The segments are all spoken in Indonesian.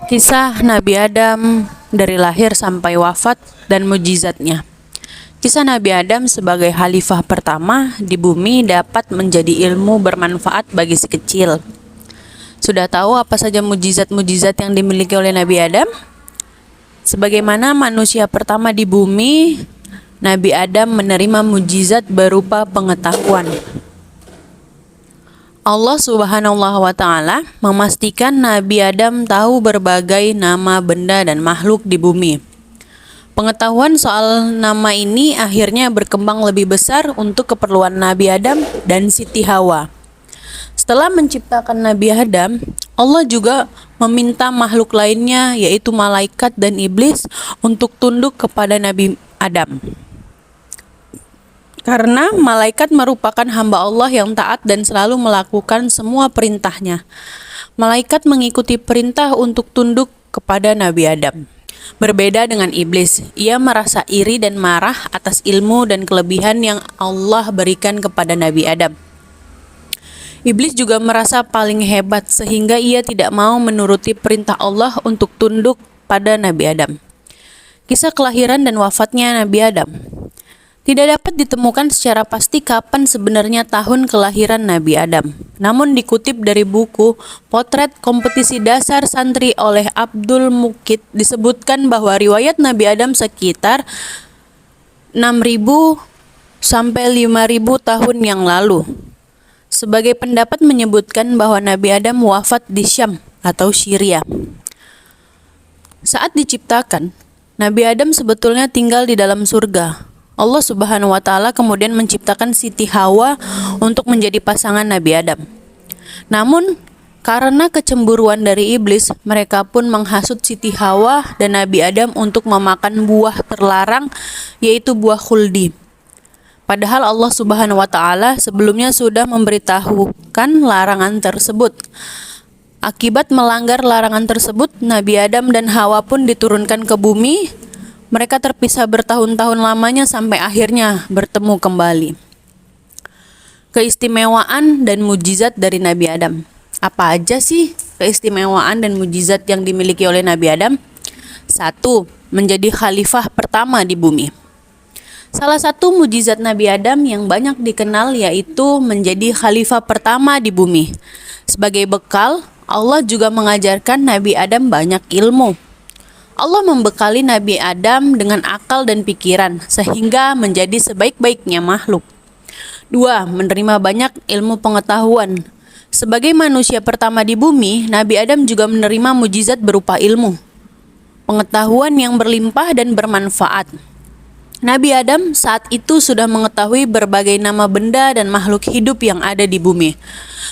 Kisah Nabi Adam dari lahir sampai wafat dan mujizatnya. Kisah Nabi Adam sebagai khalifah pertama di bumi dapat menjadi ilmu bermanfaat bagi si kecil. Sudah tahu apa saja mujizat-mujizat yang dimiliki oleh Nabi Adam? Sebagaimana manusia pertama di bumi, Nabi Adam menerima mujizat berupa pengetahuan. Allah Subhanahu wa Ta'ala memastikan Nabi Adam tahu berbagai nama benda dan makhluk di bumi. Pengetahuan soal nama ini akhirnya berkembang lebih besar untuk keperluan Nabi Adam dan Siti Hawa. Setelah menciptakan Nabi Adam, Allah juga meminta makhluk lainnya yaitu malaikat dan iblis untuk tunduk kepada Nabi Adam. Karena malaikat merupakan hamba Allah yang taat dan selalu melakukan semua perintahnya. Malaikat mengikuti perintah untuk tunduk kepada Nabi Adam. Berbeda dengan iblis, ia merasa iri dan marah atas ilmu dan kelebihan yang Allah berikan kepada Nabi Adam. Iblis juga merasa paling hebat sehingga ia tidak mau menuruti perintah Allah untuk tunduk pada Nabi Adam. Kisah kelahiran dan wafatnya Nabi Adam. Tidak dapat ditemukan secara pasti kapan sebenarnya tahun kelahiran Nabi Adam. Namun dikutip dari buku Potret Kompetisi Dasar Santri oleh Abdul Mukid disebutkan bahwa riwayat Nabi Adam sekitar 6.000 sampai 5.000 tahun yang lalu. Sebagai pendapat menyebutkan bahwa Nabi Adam wafat di Syam atau Syria. Saat diciptakan, Nabi Adam sebetulnya tinggal di dalam surga. Allah Subhanahu wa Ta'ala kemudian menciptakan Siti Hawa untuk menjadi pasangan Nabi Adam. Namun, karena kecemburuan dari iblis, mereka pun menghasut Siti Hawa dan Nabi Adam untuk memakan buah terlarang, yaitu buah khuldi. Padahal Allah Subhanahu wa Ta'ala sebelumnya sudah memberitahukan larangan tersebut. Akibat melanggar larangan tersebut, Nabi Adam dan Hawa pun diturunkan ke bumi. Mereka terpisah bertahun-tahun lamanya sampai akhirnya bertemu kembali. Keistimewaan dan mujizat dari Nabi Adam. Apa aja sih keistimewaan dan mujizat yang dimiliki oleh Nabi Adam? 1. Menjadi khalifah pertama di bumi. Salah satu mujizat Nabi Adam yang banyak dikenal yaitu menjadi khalifah pertama di bumi. Sebagai bekal, Allah juga mengajarkan Nabi Adam banyak ilmu. Allah membekali Nabi Adam dengan akal dan pikiran, sehingga menjadi sebaik-baiknya makhluk. 2. Menerima banyak ilmu pengetahuan. Sebagai manusia pertama di bumi, Nabi Adam juga menerima mujizat berupa ilmu, pengetahuan yang berlimpah dan bermanfaat. Nabi Adam saat itu sudah mengetahui berbagai nama benda dan makhluk hidup yang ada di bumi.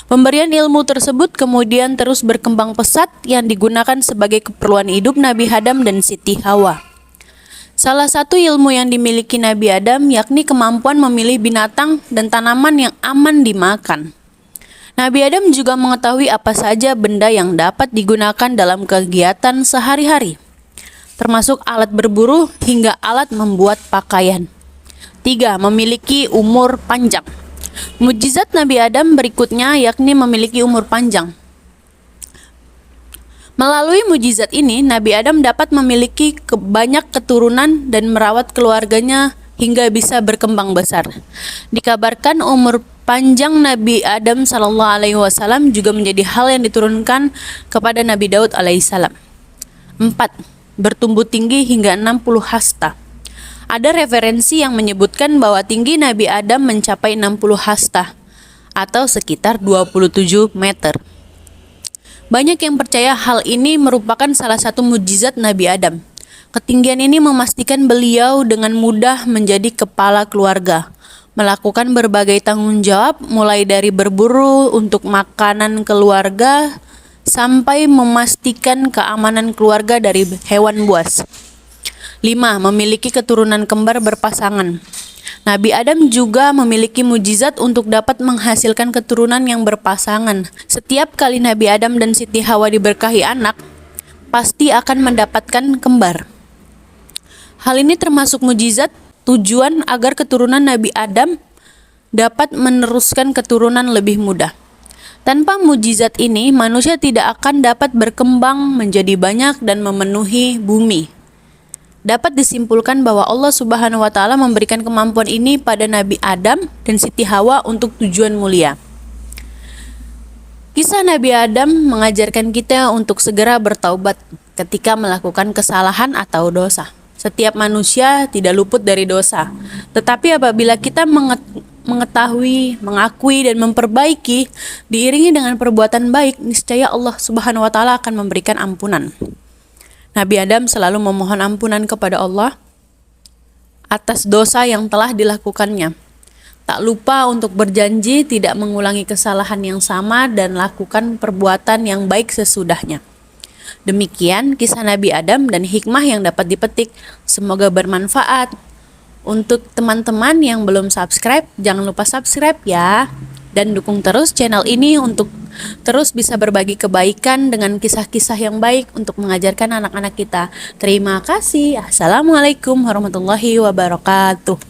Pemberian ilmu tersebut kemudian terus berkembang pesat yang digunakan sebagai keperluan hidup Nabi Adam dan Siti Hawa. Salah satu ilmu yang dimiliki Nabi Adam yakni kemampuan memilih binatang dan tanaman yang aman dimakan. Nabi Adam juga mengetahui apa saja benda yang dapat digunakan dalam kegiatan sehari-hari, termasuk alat berburu hingga alat membuat pakaian. 3. Memiliki umur panjang. Mujizat Nabi Adam berikutnya yakni memiliki umur panjang. Melalui mujizat ini, Nabi Adam dapat memiliki banyak keturunan dan merawat keluarganya hingga bisa berkembang besar. Dikabarkan umur panjang Nabi Adam SAW juga menjadi hal yang diturunkan kepada Nabi Daud alaihissalam. 4. Bertumbuh tinggi hingga 60 hasta. Ada referensi yang menyebutkan bahwa tinggi Nabi Adam mencapai 60 hasta atau sekitar 27 meter. Banyak yang percaya hal ini merupakan salah satu mujizat Nabi Adam. Ketinggian ini memastikan beliau dengan mudah menjadi kepala keluarga, melakukan berbagai tanggung jawab mulai dari berburu untuk makanan keluarga sampai memastikan keamanan keluarga dari hewan buas. 5. Memiliki keturunan kembar berpasangan. Nabi Adam juga memiliki mujizat untuk dapat menghasilkan keturunan yang berpasangan. Setiap kali Nabi Adam dan Siti Hawa diberkahi anak, pasti akan mendapatkan kembar. Hal ini termasuk mujizat tujuan agar keturunan Nabi Adam dapat meneruskan keturunan lebih mudah. Tanpa mujizat ini, manusia tidak akan dapat berkembang menjadi banyak dan memenuhi bumi. Dapat disimpulkan bahwa Allah Subhanahu wa taala memberikan kemampuan ini pada Nabi Adam dan Siti Hawa untuk tujuan mulia. Kisah Nabi Adam mengajarkan kita untuk segera bertaubat ketika melakukan kesalahan atau dosa. Setiap manusia tidak luput dari dosa. Tetapi apabila kita mengetahui, mengakui dan memperbaiki diiringi dengan perbuatan baik, niscaya Allah Subhanahu wa taala akan memberikan ampunan. Nabi Adam selalu memohon ampunan kepada Allah atas dosa yang telah dilakukannya. Tak lupa untuk berjanji tidak mengulangi kesalahan yang sama dan lakukan perbuatan yang baik sesudahnya. Demikian kisah Nabi Adam dan hikmah yang dapat dipetik. Semoga bermanfaat. Untuk teman-teman yang belum subscribe, jangan lupa subscribe ya. Dan dukung terus channel ini untuk terus bisa berbagi kebaikan dengan kisah-kisah yang baik untuk mengajarkan anak-anak kita. Terima kasih. Assalamualaikum warahmatullahi wabarakatuh.